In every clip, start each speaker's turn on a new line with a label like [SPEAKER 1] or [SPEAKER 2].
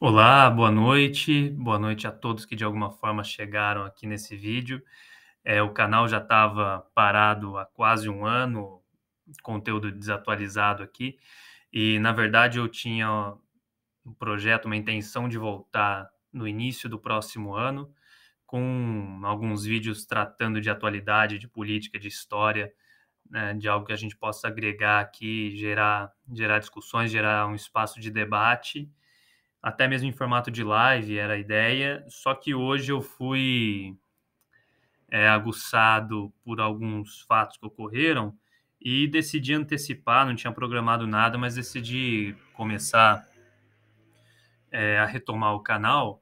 [SPEAKER 1] Olá, boa noite a todos que de alguma forma chegaram aqui nesse vídeo. O canal já estava parado há quase um ano, conteúdo desatualizado aqui, e na verdade eu tinha um projeto, uma intenção de voltar no início do próximo ano, com alguns vídeos tratando de atualidade, de política, de história, né, de algo que a gente possa agregar aqui, gerar discussões, gerar um espaço de debate até mesmo em formato de live era a ideia, só que hoje eu fui, aguçado por alguns fatos que ocorreram e decidi antecipar, não tinha programado nada, mas decidi começar, a retomar o canal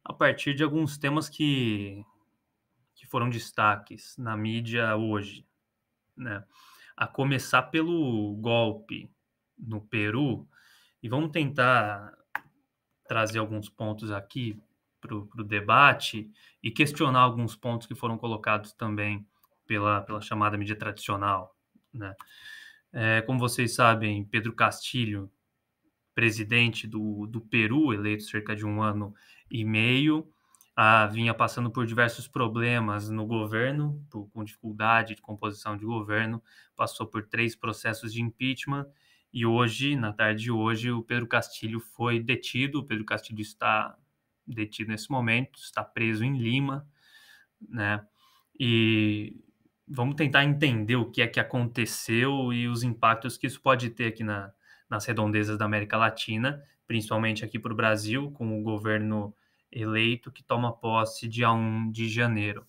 [SPEAKER 1] a partir de alguns temas que foram destaques na mídia hoje, né. A começar pelo golpe no Peru, e vamos tentar trazer alguns pontos aqui para o debate e questionar alguns pontos que foram colocados também pela chamada mídia tradicional, né. Como vocês sabem, Pedro Castillo, presidente do Peru, eleito cerca de um ano e meio, vinha passando por diversos problemas no governo, com dificuldade de composição de governo, passou por 3 processos de impeachment e hoje, na tarde de hoje, o Pedro Castillo foi detido. O Pedro Castillo está detido nesse momento, está preso em Lima, né, e vamos tentar entender o que é que aconteceu e os impactos que isso pode ter aqui nas redondezas da América Latina, principalmente aqui para o Brasil, com o governo eleito que toma posse dia 1 de janeiro.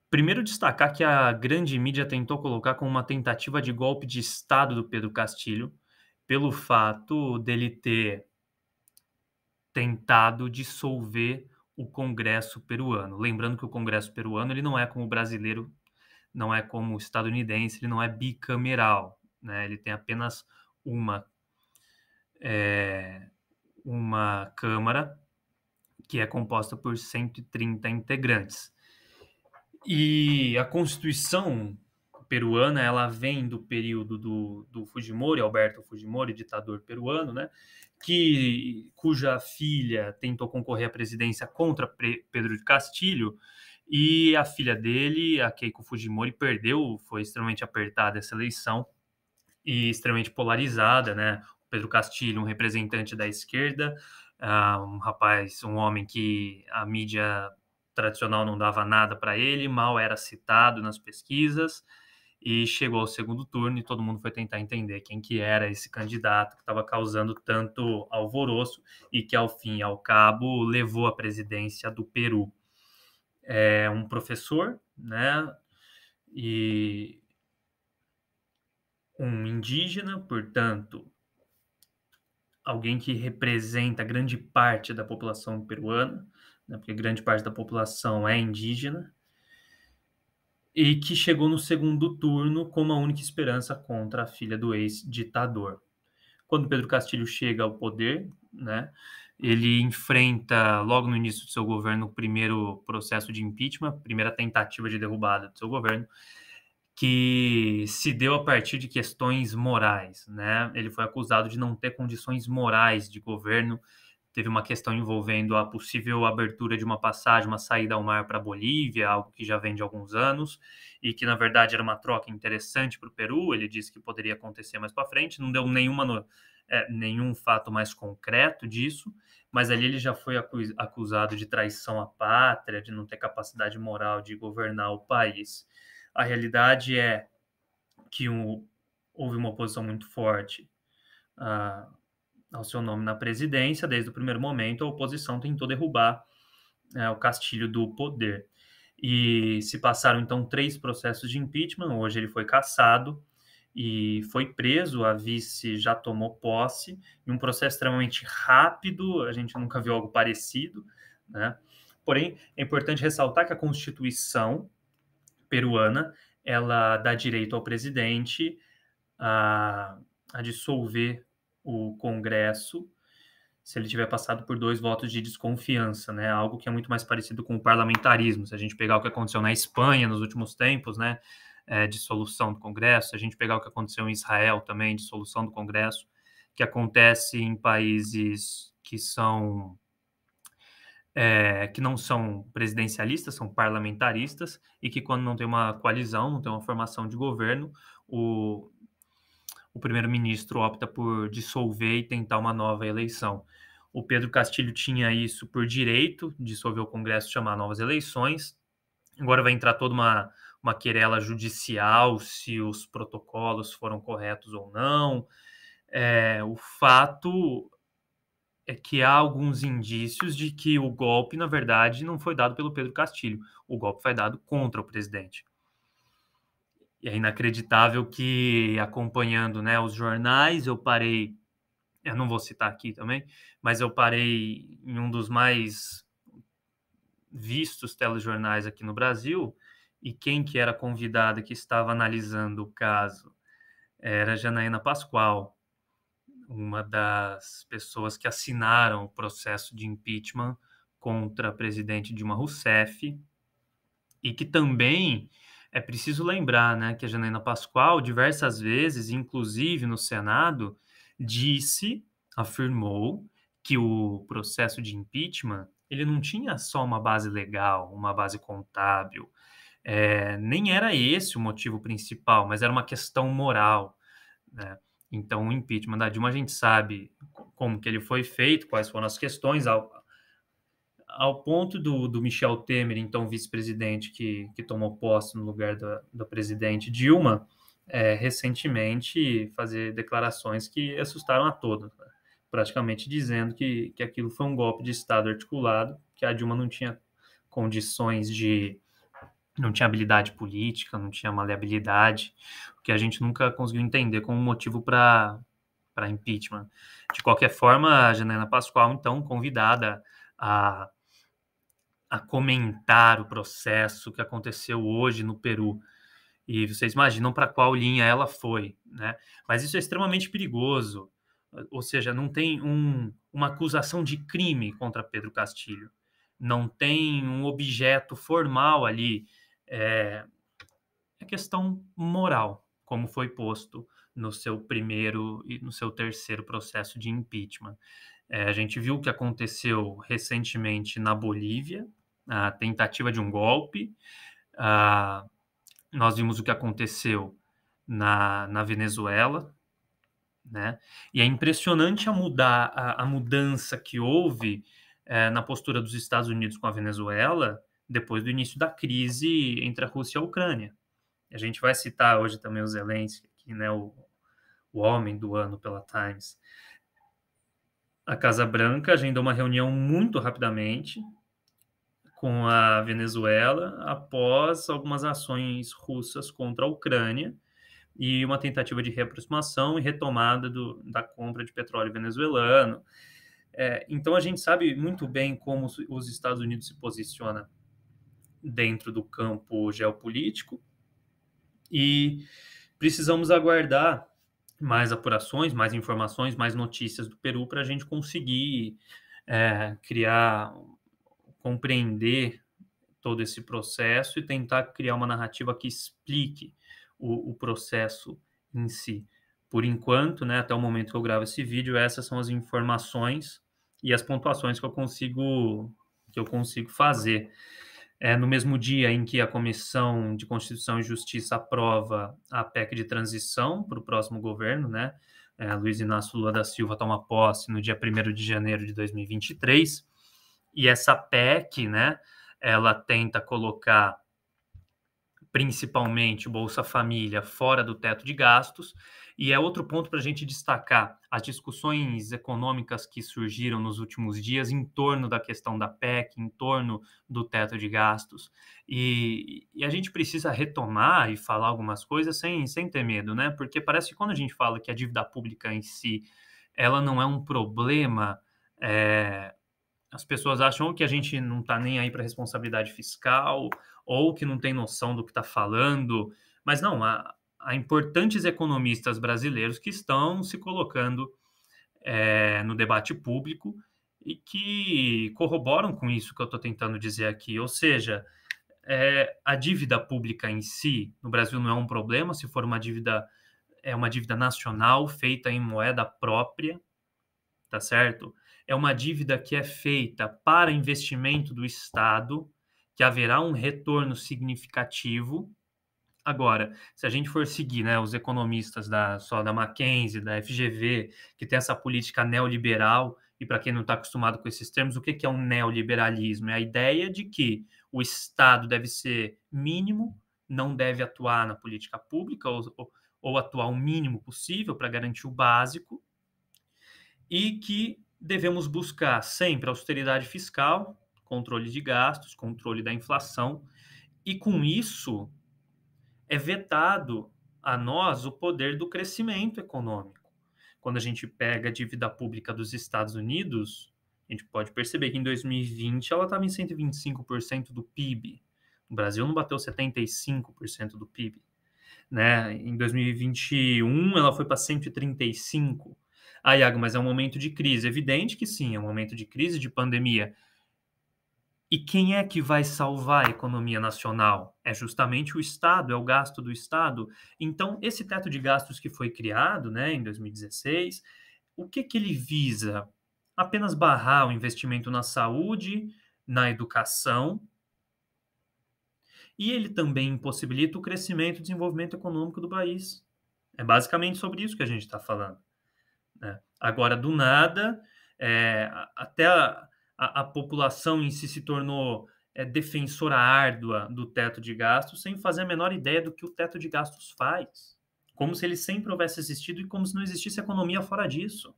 [SPEAKER 1] Primeiro destacar que a grande mídia tentou colocar como uma tentativa de golpe de Estado do Pedro Castillo, pelo fato dele ter tentado dissolver o Congresso peruano. Lembrando que o Congresso peruano ele não é como o brasileiro, não é como o estadunidense, ele não é bicameral, né? Ele tem apenas uma, eh, uma Câmara que é composta por 130 integrantes. E a Constituição peruana, ela vem do período do Fujimori, Alberto Fujimori, ditador peruano, né, cuja filha tentou concorrer à presidência contra Pedro de Castilho, e a filha dele, a Keiko Fujimori, perdeu. Foi extremamente apertada essa eleição e extremamente polarizada, né. O Pedro Castilho, um representante da esquerda, um homem que a mídia tradicional não dava nada para ele, mal era citado nas pesquisas, e chegou ao segundo turno e todo mundo foi tentar entender quem que era esse candidato que estava causando tanto alvoroço e que, ao fim e ao cabo, levou à presidência do Peru. É um professor, né, e um indígena, portanto, alguém que representa grande parte da população peruana, né, porque grande parte da população é indígena, e que chegou no segundo turno como a única esperança contra a filha do ex-ditador. Quando Pedro Castilho chega ao poder, né, ele enfrenta logo no início do seu governo o primeiro processo de impeachment, primeira tentativa de derrubada do seu governo, que se deu a partir de questões morais, né. Ele foi acusado de não ter condições morais de governo. Teve uma questão envolvendo a possível abertura de uma passagem, uma saída ao mar para a Bolívia, algo que já vem de alguns anos e que, na verdade, era uma troca interessante para o Peru. Ele disse que poderia acontecer mais para frente, não deu nenhum fato mais concreto disso, mas ali ele já foi acusado de traição à pátria, de não ter capacidade moral de governar o país. A realidade é que houve uma oposição muito forte ah, ao seu nome na presidência. Desde o primeiro momento, a oposição tentou derrubar, o Castilho do poder. E se passaram, então, 3 processos de impeachment. Hoje ele foi cassado e foi preso. A vice já tomou posse, em um processo extremamente rápido. A gente nunca viu algo parecido, né? Porém, é importante ressaltar que a Constituição peruana, ela dá direito ao presidente a dissolver o Congresso se ele tiver passado por 2 votos de desconfiança, né, algo que é muito mais parecido com o parlamentarismo. Se a gente pegar o que aconteceu na Espanha nos últimos tempos, né, dissolução do Congresso, se a gente pegar o que aconteceu em Israel também, dissolução do Congresso, que acontece em países que não são presidencialistas, são parlamentaristas, e que quando não tem uma coalizão, não tem uma formação de governo, o primeiro-ministro opta por dissolver e tentar uma nova eleição. O Pedro Castilho tinha isso por direito, dissolver o Congresso, chamar novas eleições. Agora vai entrar toda uma querela judicial, se os protocolos foram corretos ou não. O fato é que há alguns indícios de que o golpe, na verdade, não foi dado pelo Pedro Castilho. O golpe foi dado contra o presidente. E é inacreditável que, acompanhando, né, os jornais, eu não vou citar aqui também, mas eu parei em um dos mais vistos telejornais aqui no Brasil, e quem que era a convidada que estava analisando o caso era a Janaína Pascoal, uma das pessoas que assinaram o processo de impeachment contra a presidente Dilma Rousseff, e que também é preciso lembrar, né, que a Janaína Pascoal, diversas vezes, inclusive no Senado, afirmou que o processo de impeachment ele não tinha só uma base legal, uma base contábil, nem era esse o motivo principal, mas era uma questão moral, né? Então, o impeachment da Dilma, a gente sabe como que ele foi feito, quais foram as questões, ao ponto do Michel Temer, então vice-presidente, que tomou posse no lugar da presidente Dilma, recentemente fazer declarações que assustaram a todos, né? Praticamente dizendo que aquilo foi um golpe de Estado articulado, que a Dilma não tinha condições não tinha habilidade política, não tinha maleabilidade, o que a gente nunca conseguiu entender como motivo para impeachment. De qualquer forma, a Janaína Pascoal, então, convidada a comentar o processo que aconteceu hoje no Peru. E vocês imaginam para qual linha ela foi, né? Mas isso é extremamente perigoso. Ou seja, não tem uma acusação de crime contra Pedro Castilho. Não tem um objeto formal ali. É questão moral, como foi posto no seu primeiro e no seu terceiro processo de impeachment. A gente viu o que aconteceu recentemente na Bolívia, a tentativa de um golpe. Nós vimos o que aconteceu na Venezuela, né? E é impressionante a mudança que houve na postura dos Estados Unidos com a Venezuela depois do início da crise entre a Rússia e a Ucrânia. A gente vai citar hoje também o Zelensky, aqui, né, o homem do ano pela Times. A Casa Branca agendou uma reunião muito rapidamente com a Venezuela após algumas ações russas contra a Ucrânia e uma tentativa de reaproximação e retomada da compra de petróleo venezuelano. Então a gente sabe muito bem como os Estados Unidos se posiciona dentro do campo geopolítico e precisamos aguardar mais apurações, mais informações, mais notícias do Peru para a gente conseguir compreender todo esse processo e tentar criar uma narrativa que explique o processo em si. Por enquanto, né, até o momento que eu gravo esse vídeo, essas são as informações e as pontuações que eu consigo fazer. No mesmo dia em que a Comissão de Constituição e Justiça aprova a PEC de transição para o próximo governo, né? Luiz Inácio Lula da Silva toma posse no dia 1º de janeiro de 2023, e essa PEC, né, ela tenta colocar principalmente o Bolsa Família fora do teto de gastos, e é outro ponto para a gente destacar as discussões econômicas que surgiram nos últimos dias em torno da questão da PEC, em torno do teto de gastos, e a gente precisa retomar e falar algumas coisas sem ter medo, né? Porque parece que quando a gente fala que a dívida pública em si, ela não é um problema, as pessoas acham que a gente não está nem aí para responsabilidade fiscal ou que não tem noção do que está falando, mas não, há importantes economistas brasileiros que estão se colocando no debate público e que corroboram com isso que eu estou tentando dizer aqui, ou seja, a dívida pública em si no Brasil não é um problema se for uma dívida é uma dívida nacional feita em moeda própria, tá certo? É uma dívida que é feita para investimento do Estado, que haverá um retorno significativo. Agora, se a gente for seguir, né, os economistas da Mackenzie, da FGV, que tem essa política neoliberal, e para quem não está acostumado com esses termos, o que que é um neoliberalismo? É a ideia de que o Estado deve ser mínimo, não deve atuar na política pública, ou atuar o mínimo possível para garantir o básico, e que devemos buscar sempre austeridade fiscal, controle de gastos, controle da inflação, e com isso é vetado a nós o poder do crescimento econômico. Quando a gente pega a dívida pública dos Estados Unidos, a gente pode perceber que em 2020 ela estava em 125% do PIB. O Brasil não bateu 75% do PIB, né? Em 2021 ela foi para 135%. Ah, Iago, mas é um momento de crise. Evidente que sim, é um momento de crise, de pandemia. E quem é que vai salvar a economia nacional? É justamente o Estado, é o gasto do Estado. Então, esse teto de gastos que foi criado, né, em 2016, o que que ele visa? Apenas barrar o investimento na saúde, na educação, e ele também impossibilita o crescimento e desenvolvimento econômico do país. É basicamente sobre isso que a gente está falando, né? Agora, do nada, até a população em si se tornou defensora árdua do teto de gastos, sem fazer a menor ideia do que o teto de gastos faz. Como se ele sempre houvesse existido e como se não existisse economia fora disso,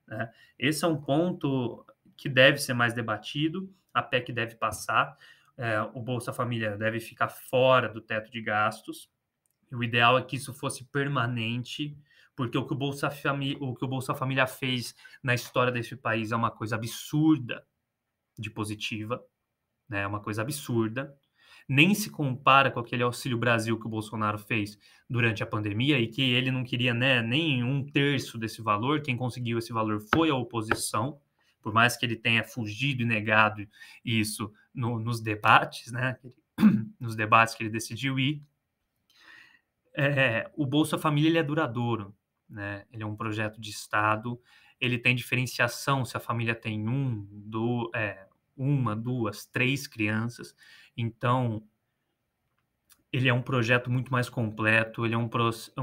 [SPEAKER 1] né? Esse é um ponto que deve ser mais debatido, a PEC deve passar, o Bolsa Família deve ficar fora do teto de gastos. O ideal é que isso fosse permanente, porque o que o Bolsa Família fez na história desse país é uma coisa absurda de positiva, né? É uma coisa absurda. Nem se compara com aquele Auxílio Brasil que o Bolsonaro fez durante a pandemia e que ele não queria, né, nem um terço desse valor. Quem conseguiu esse valor foi a oposição, por mais que ele tenha fugido e negado isso nos debates, né? Nos debates que ele decidiu ir. O Bolsa Família ele é duradouro, né? Ele é um projeto de Estado, ele tem diferenciação se a família tem uma, duas, três crianças. Então, ele é um projeto muito mais completo, ele é um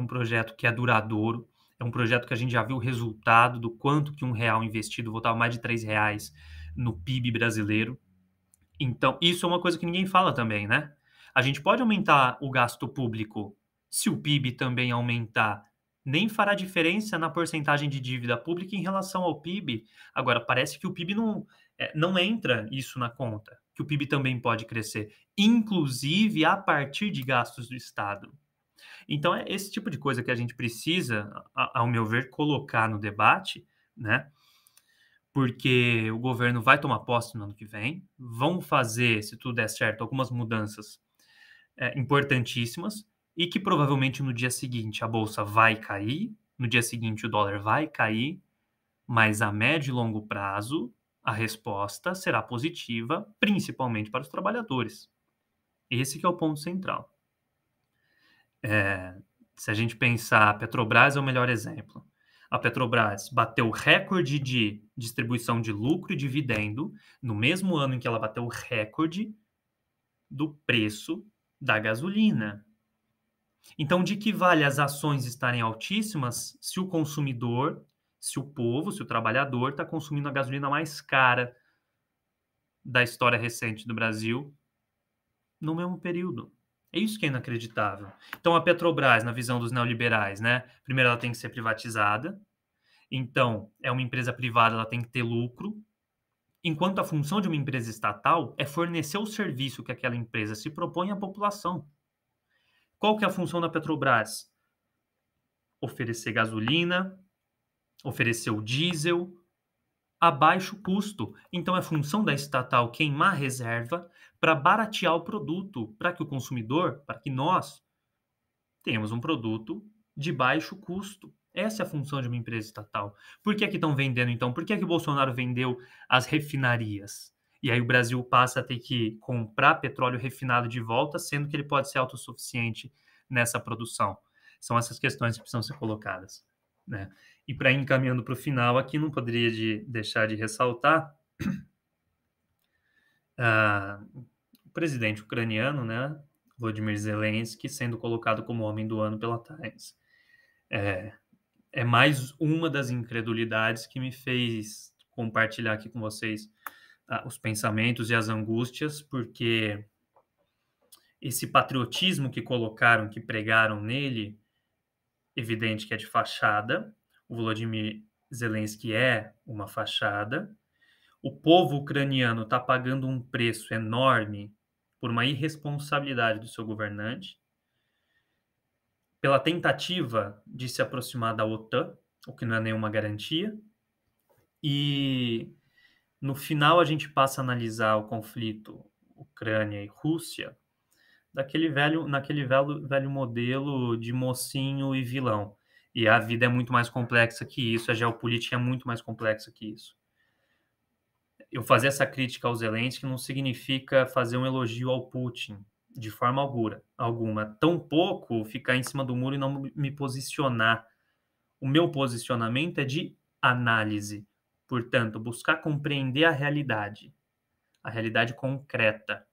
[SPEAKER 1] projeto que é duradouro, é um projeto que a gente já viu o resultado do quanto que R$ 1 investido voltava mais de R$ 3 no PIB brasileiro. Então, isso é uma coisa que ninguém fala também, né? A gente pode aumentar o gasto público se o PIB também aumentar. Nem fará diferença na porcentagem de dívida pública em relação ao PIB. Agora, parece que o PIB não entra isso na conta, que o PIB também pode crescer, inclusive a partir de gastos do Estado. Então, é esse tipo de coisa que a gente precisa, ao meu ver, colocar no debate, né? Porque o governo vai tomar posse no ano que vem, vão fazer, se tudo der certo, algumas mudanças importantíssimas e que provavelmente no dia seguinte a bolsa vai cair, no dia seguinte o dólar vai cair, mas a médio e longo prazo a resposta será positiva, principalmente para os trabalhadores. Esse que é o ponto central. Se a gente pensar, a Petrobras é o melhor exemplo. A Petrobras bateu recorde de distribuição de lucro e dividendo no mesmo ano em que ela bateu o recorde do preço da gasolina. Então, de que vale as ações estarem altíssimas se o consumidor, se o povo, se o trabalhador está consumindo a gasolina mais cara da história recente do Brasil no mesmo período? É isso que é inacreditável. Então, a Petrobras, na visão dos neoliberais, né? Primeiro, ela tem que ser privatizada. Então, é uma empresa privada, ela tem que ter lucro. Enquanto a função de uma empresa estatal é fornecer o serviço que aquela empresa se propõe à população. Qual que é a função da Petrobras? Oferecer gasolina, oferecer o diesel a baixo custo. Então, é função da estatal queimar reserva para baratear o produto, para que o consumidor, para que nós tenhamos um produto de baixo custo. Essa é a função de uma empresa estatal. Por que estão vendendo, então? Por que o Bolsonaro vendeu as refinarias? E aí o Brasil passa a ter que comprar petróleo refinado de volta, sendo que ele pode ser autossuficiente nessa produção. São essas questões que precisam ser colocadas, né? E para ir encaminhando para o final aqui, não poderia deixar de ressaltar o presidente ucraniano, né, Volodymyr Zelensky, sendo colocado como homem do ano pela Times. É mais uma das incredulidades que me fez compartilhar aqui com vocês os pensamentos e as angústias, porque esse patriotismo que colocaram, que pregaram nele, evidente que é de fachada. O Volodymyr Zelensky é uma fachada. O povo ucraniano está pagando um preço enorme por uma irresponsabilidade do seu governante, pela tentativa de se aproximar da OTAN, o que não é nenhuma garantia. E no final a gente passa a analisar o conflito Ucrânia e Rússia naquele velho modelo de mocinho e vilão. E a vida é muito mais complexa que isso, a geopolítica é muito mais complexa que isso. Eu fazer essa crítica ao Zelensky não significa fazer um elogio ao Putin, de forma alguma. Tampouco ficar em cima do muro e não me posicionar. O meu posicionamento é de análise. Portanto, buscar compreender a realidade concreta.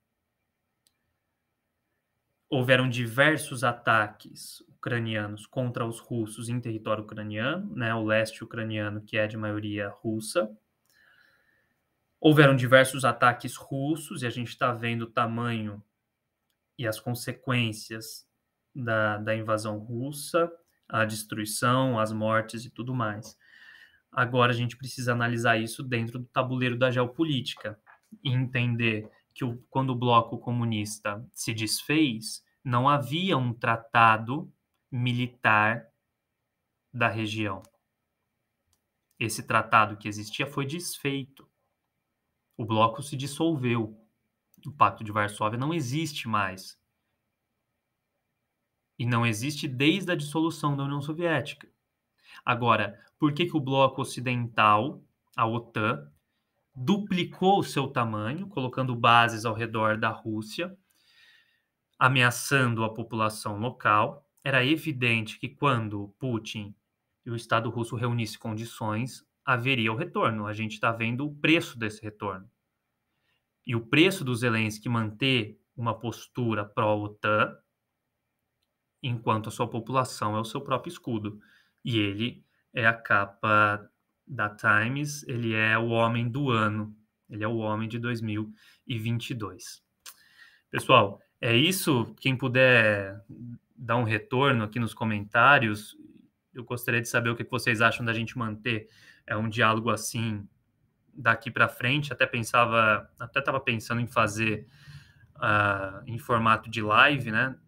[SPEAKER 1] Houveram diversos ataques ucranianos contra os russos em território ucraniano, né, o leste ucraniano, que é de maioria russa. Houveram diversos ataques russos e a gente está vendo o tamanho e as consequências da invasão russa, a destruição, as mortes e tudo mais. Agora a gente precisa analisar isso dentro do tabuleiro da geopolítica e entender que quando o bloco comunista se desfez, não havia um tratado militar da região. Esse tratado que existia foi desfeito. O bloco se dissolveu. O Pacto de Varsóvia não existe mais. E não existe desde a dissolução da União Soviética. Agora, por que o bloco ocidental, a OTAN, duplicou o seu tamanho, colocando bases ao redor da Rússia, ameaçando a população local? Era evidente que quando Putin e o Estado russo reunissem condições, haveria o retorno. A gente está vendo o preço desse retorno. E o preço do Zelensky manter uma postura pró-OTAN, enquanto a sua população é o seu próprio escudo. E ele é a capa da Times, ele é o homem do ano, ele é o homem de 2022. Pessoal, é isso. Quem puder dar um retorno aqui nos comentários, eu gostaria de saber o que vocês acham da gente manter um diálogo assim daqui para frente. Até estava pensando em fazer em formato de live, né?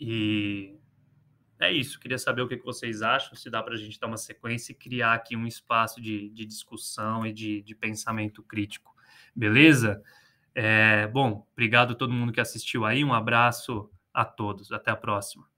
[SPEAKER 1] E é isso, queria saber o que vocês acham, se dá para a gente dar uma sequência e criar aqui um espaço de discussão e de pensamento crítico, beleza? Bom, obrigado a todo mundo que assistiu aí, um abraço a todos, até a próxima.